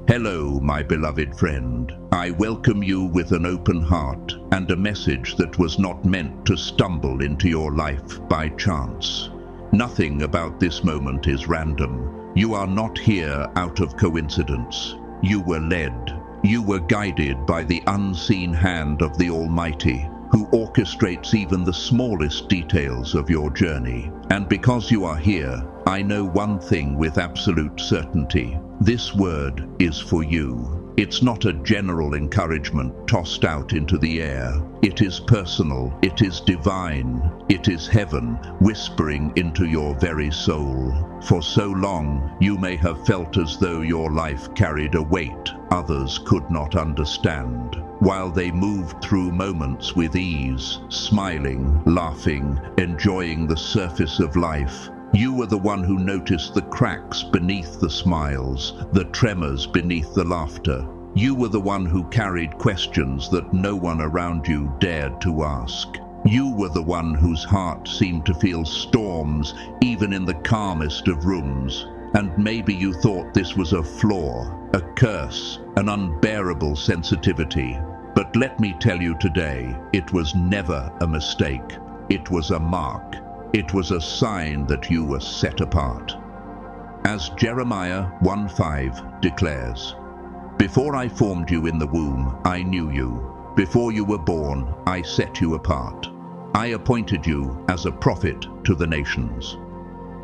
Hello, my beloved friend. I welcome you with an open heart and a message that was not meant to stumble into your life by chance. Nothing about this moment is random. You are not here out of coincidence. You were led. You were guided by the unseen hand of the Almighty, who orchestrates even the smallest details of your journey. And because you are here, I know one thing with absolute certainty. This word is for you. It's not a general encouragement tossed out into the air. It is personal, it is divine, it is heaven whispering into your very soul. For so long, you may have felt as though your life carried a weight others could not understand. While they moved through moments with ease, smiling, laughing, enjoying the surface of life, you were the one who noticed the cracks beneath the smiles, the tremors beneath the laughter. You were the one who carried questions that no one around you dared to ask. You were the one whose heart seemed to feel storms even in the calmest of rooms. And maybe you thought this was a flaw, a curse, an unbearable sensitivity. But let me tell you today, it was never a mistake. It was a mark. It was a sign that you were set apart. As Jeremiah 1:5 declares, "Before I formed you in the womb, I knew you. Before you were born, I set you apart. I appointed you as a prophet to the nations."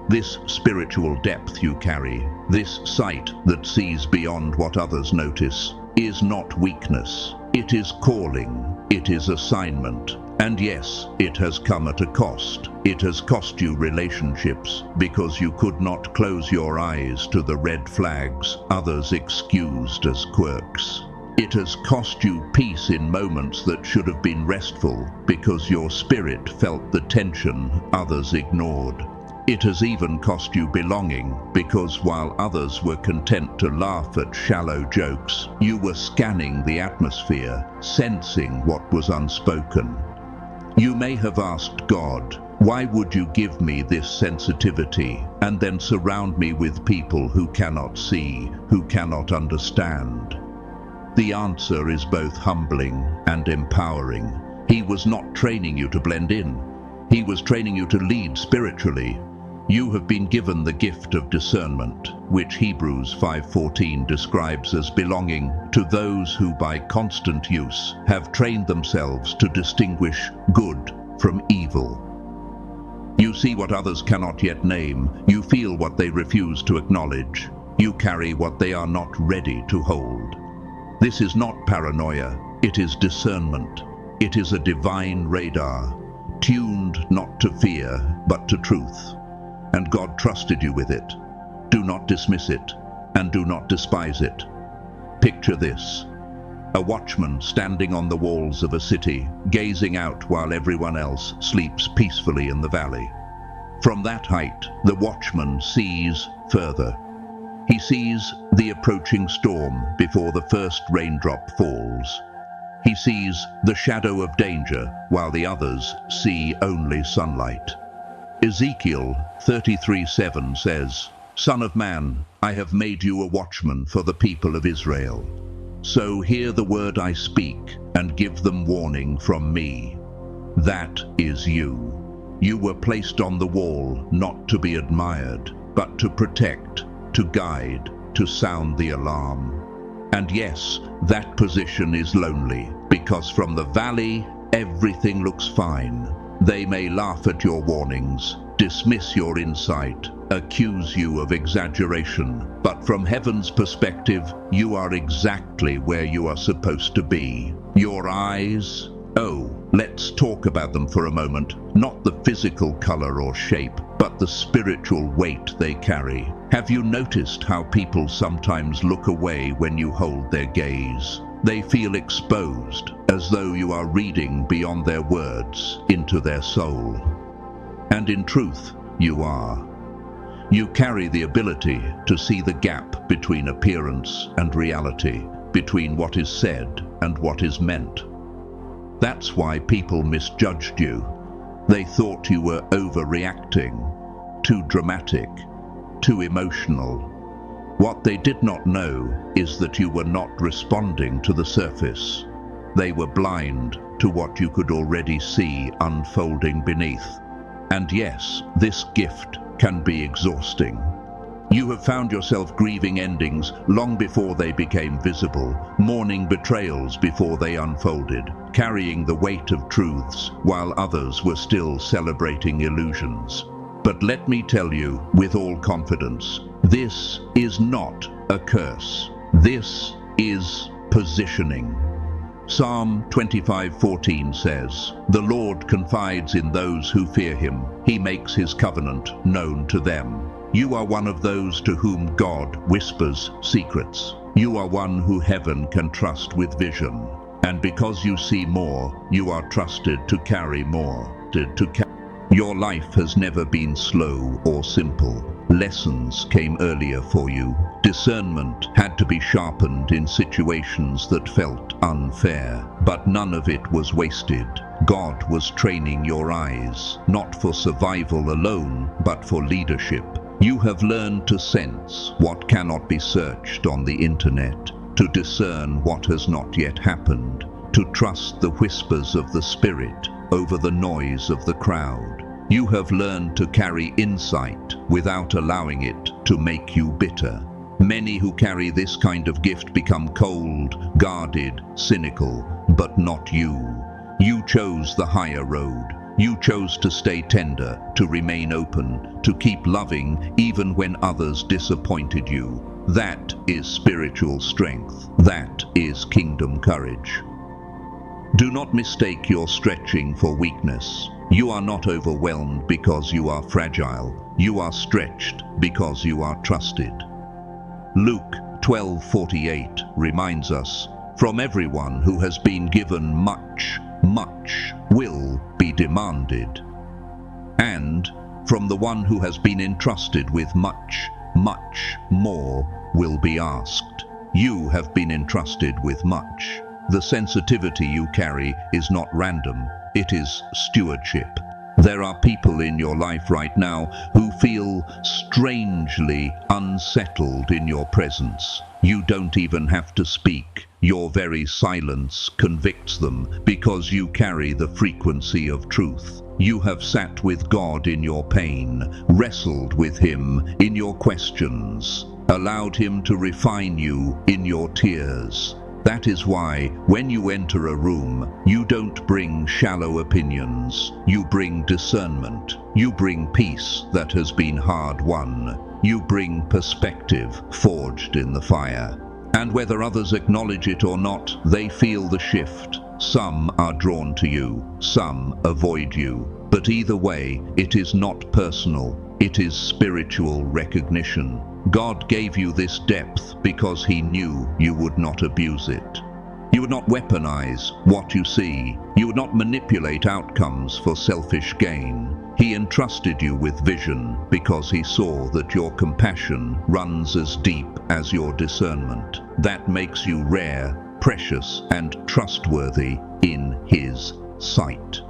This spiritual depth you carry, this sight that sees beyond what others notice, is not weakness. It is calling. It is assignment. And yes, it has come at a cost. It has cost you relationships because you could not close your eyes to the red flags others excused as quirks. It has cost you peace in moments that should have been restful because your spirit felt the tension others ignored. It has even cost you belonging because while others were content to laugh at shallow jokes, you were scanning the atmosphere, sensing what was unspoken. You may have asked God, "Why would you give me this sensitivity and then surround me with people who cannot see, who cannot understand?" The answer is both humbling and empowering. He was not training you to blend in. He was training you to lead spiritually. You have been given the gift of discernment, which Hebrews 5:14 describes as belonging to those who by constant use have trained themselves to distinguish good from evil. You see what others cannot yet name. You feel what they refuse to acknowledge. You carry what they are not ready to hold. This is not paranoia. It is discernment. It is a divine radar, tuned not to fear, but to truth. And God trusted you with it. Do not dismiss it, and do not despise it. Picture this: a watchman standing on the walls of a city, gazing out while everyone else sleeps peacefully in the valley. From that height, the watchman sees further. He sees the approaching storm before the first raindrop falls. He sees the shadow of danger while the others see only sunlight. Ezekiel 33:7 says, "Son of man, I have made you a watchman for the people of Israel. So hear the word I speak and give them warning from me." That is you. You were placed on the wall not to be admired, but to protect, to guide, to sound the alarm. And yes, that position is lonely, because from the valley, everything looks fine. They may laugh at your warnings, dismiss your insight, accuse you of exaggeration, but from heaven's perspective, you are exactly where you are supposed to be. Your eyes, let's talk about them for a moment. Not the physical color or shape, but the spiritual weight they carry. Have you noticed how people sometimes look away when you hold their gaze? They feel exposed, as though you are reading beyond their words into their soul. And in truth, you are. You carry the ability to see the gap between appearance and reality, between what is said and what is meant. That's why people misjudged you. They thought you were overreacting, too dramatic, too emotional. What they did not know is that you were not responding to the surface. They were blind to what you could already see unfolding beneath. And yes, this gift can be exhausting. You have found yourself grieving endings long before they became visible, mourning betrayals before they unfolded, carrying the weight of truths while others were still celebrating illusions. But let me tell you with all confidence, this is not a curse. This is positioning. Psalm 25:14 says, "The Lord confides in those who fear him. He makes his covenant known to them." You are one of those to whom God whispers secrets. You are one who heaven can trust with vision. And because you see more, you are trusted to carry more. Your life has never been slow or simple. Lessons came earlier for you. Discernment had to be sharpened in situations that felt unfair, but none of it was wasted. God was training your eyes, not for survival alone, but for leadership. You have learned to sense what cannot be searched on the internet, to discern what has not yet happened, to trust the whispers of the Spirit over the noise of the crowd. You have learned to carry insight without allowing it to make you bitter. Many who carry this kind of gift become cold, guarded, cynical, but not you. You chose the higher road. You chose to stay tender, to remain open, to keep loving even when others disappointed you. That is spiritual strength. That is kingdom courage. Do not mistake your stretching for weakness. You are not overwhelmed because you are fragile. You are stretched because you are trusted. Luke 12:48 reminds us, "From everyone who has been given much, much will be demanded. And from the one who has been entrusted with much, much more will be asked." You have been entrusted with much. The sensitivity you carry is not random, it is stewardship. There are people in your life right now who feel strangely unsettled in your presence. You don't even have to speak. Your very silence convicts them because you carry the frequency of truth. You have sat with God in your pain, wrestled with him in your questions, allowed him to refine you in your tears. That is why, when you enter a room, you don't bring shallow opinions. You bring discernment. You bring peace that has been hard won. You bring perspective forged in the fire. And whether others acknowledge it or not, they feel the shift. Some are drawn to you, some avoid you. But either way, it is not personal. It is spiritual recognition. God gave you this depth because he knew you would not abuse it. You would not weaponize what you see. You would not manipulate outcomes for selfish gain. He entrusted you with vision because he saw that your compassion runs as deep as your discernment. That makes you rare, precious, and trustworthy in his sight.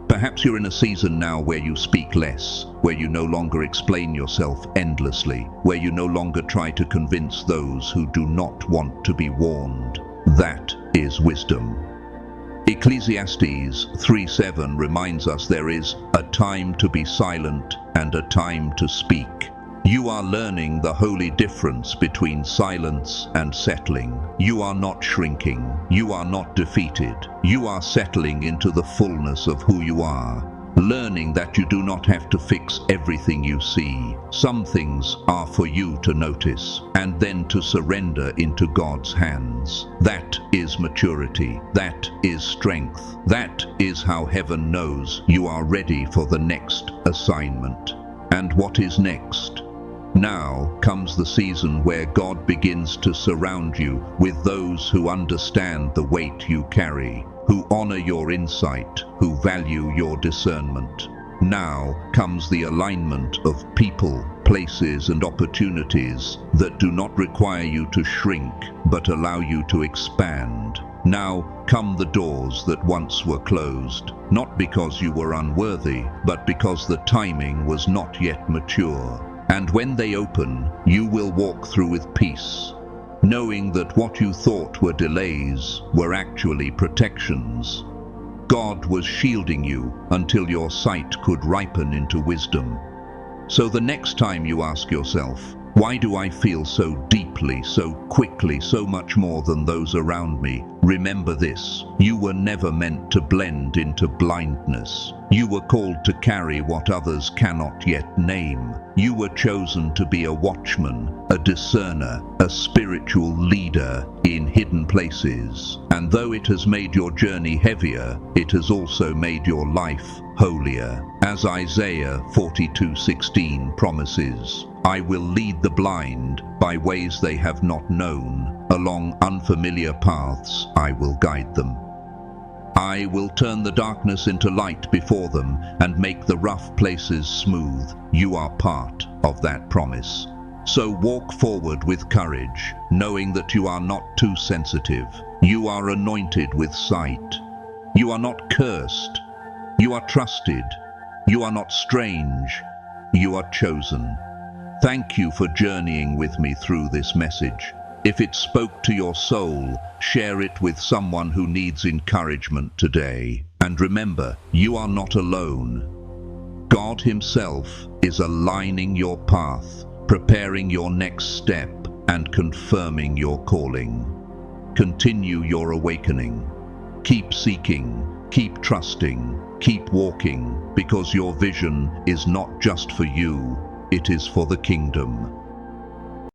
Perhaps you're in a season now where you speak less, where you no longer explain yourself endlessly, where you no longer try to convince those who do not want to be warned. That is wisdom. Ecclesiastes 3:7 reminds us there is a time to be silent and a time to speak. You are learning the holy difference between silence and settling. You are not shrinking. You are not defeated. You are settling into the fullness of who you are. Learning that you do not have to fix everything you see. Some things are for you to notice and then to surrender into God's hands. That is maturity. That is strength. That is how heaven knows you are ready for the next assignment. And what is next? Now comes the season where God begins to surround you with those who understand the weight you carry, who honor your insight, who value your discernment. Now comes the alignment of people, places, and opportunities that do not require you to shrink, but allow you to expand. Now come the doors that once were closed, not because you were unworthy, but because the timing was not yet mature. And when they open, you will walk through with peace, knowing that what you thought were delays were actually protections. God was shielding you until your sight could ripen into wisdom. So the next time you ask yourself, why do I feel so deeply, so quickly, so much more than those around me? Remember this: you were never meant to blend into blindness. You were called to carry what others cannot yet name. You were chosen to be a watchman, a discerner, a spiritual leader in hidden places. And though it has made your journey heavier, it has also made your life holier. As Isaiah 42:16 promises, I will lead the blind by ways they have not known. Along unfamiliar paths I will guide them. I will turn the darkness into light before them and make the rough places smooth. You are part of that promise. So walk forward with courage, knowing that you are not too sensitive. You are anointed with sight. You are not cursed. You are trusted. You are not strange. You are chosen. Thank you for journeying with me through this message. If it spoke to your soul, share it with someone who needs encouragement today. And remember, you are not alone. God Himself is aligning your path, preparing your next step, and confirming your calling. Continue your awakening. Keep seeking, keep trusting, keep walking, because your vision is not just for you, it is for the kingdom.